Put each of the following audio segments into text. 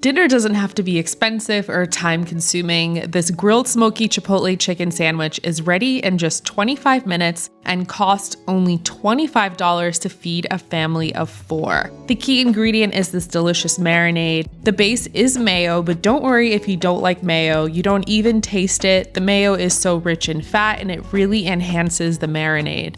Dinner doesn't have to be expensive or time-consuming. This grilled smoky chipotle chicken sandwich is ready in just 25 minutes and costs only $25 to feed a family of 4. The key ingredient is this delicious marinade. The base is mayo, but don't worry if you don't like mayo. You don't even taste it. The mayo is so rich in fat and it really enhances the marinade.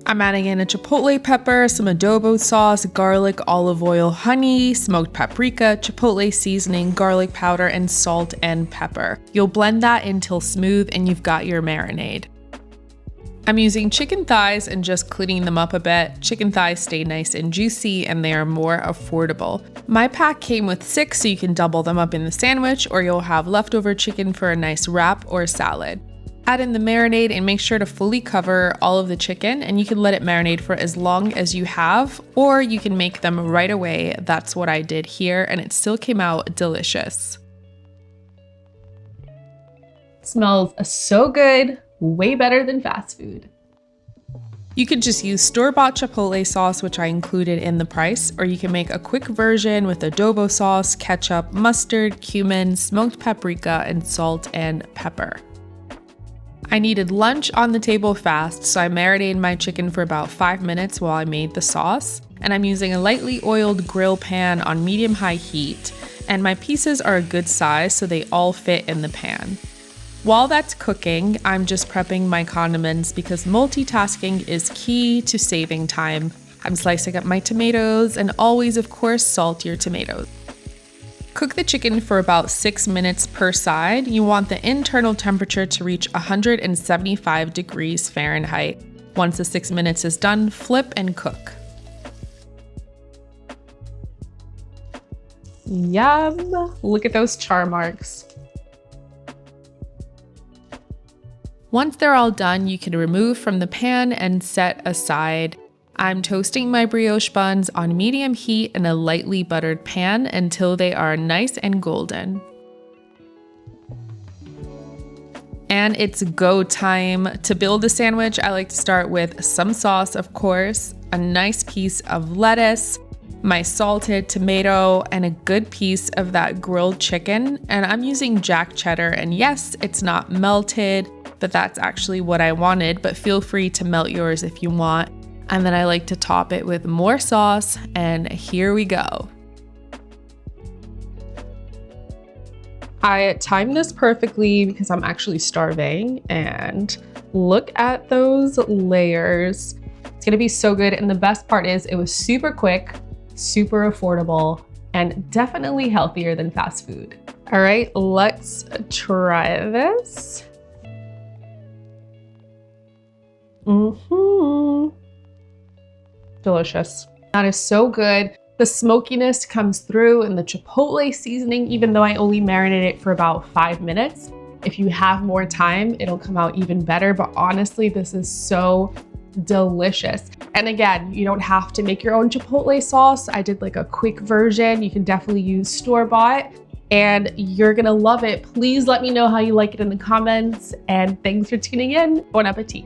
I'm adding in a chipotle pepper, some adobo sauce, garlic, olive oil, honey, smoked paprika, chipotle seasoning, garlic powder, and salt and pepper. You'll blend that until smooth and you've got your marinade. I'm using chicken thighs and just cleaning them up a bit. Chicken thighs stay nice and juicy and they are more affordable. My pack came with 6, so you can double them up in the sandwich, or you'll have leftover chicken for a nice wrap or salad. Add in the marinade and make sure to fully cover all of the chicken, and you can let it marinate for as long as you have, or you can make them right away. That's what I did here, and it still came out delicious. Smells so good, way better than fast food. You could just use store-bought chipotle sauce, which I included in the price, or you can make a quick version with adobo sauce, ketchup, mustard, cumin, smoked paprika, and salt and pepper. I needed lunch on the table fast, so I marinated my chicken for about 5 minutes while I made the sauce. And I'm using a lightly oiled grill pan on medium-high heat, and my pieces are a good size so they all fit in the pan. While that's cooking, I'm just prepping my condiments because multitasking is key to saving time. I'm slicing up my tomatoes, and always, of course, salt your tomatoes. Cook the chicken for about 6 minutes per side. You want the internal temperature to reach 175 degrees Fahrenheit. Once the 6 minutes is done, flip and cook. Yum! Look at those char marks. Once they're all done, you can remove from the pan and set aside. I'm toasting my brioche buns on medium heat in a lightly buttered pan until they are nice and golden. And it's go time. To build the sandwich, I like to start with some sauce, of course, a nice piece of lettuce, my salted tomato, and a good piece of that grilled chicken. And I'm using jack cheddar, and yes, it's not melted, but that's actually what I wanted, but feel free to melt yours if you want. And then I like to top it with more sauce, and here we go. I timed this perfectly because I'm actually starving, and look at those layers. It's gonna be so good, and the best part is it was super quick, super affordable, and definitely healthier than fast food. All right, let's try this. Delicious. That is so good. The smokiness comes through in the chipotle seasoning, even though I only marinated it for about 5 minutes. If you have more time, it'll come out even better. But honestly, this is so delicious. And again, you don't have to make your own chipotle sauce. I did like a quick version. You can definitely use store-bought, and you're gonna love it. Please let me know how you like it in the comments. And thanks for tuning in. Bon appetit.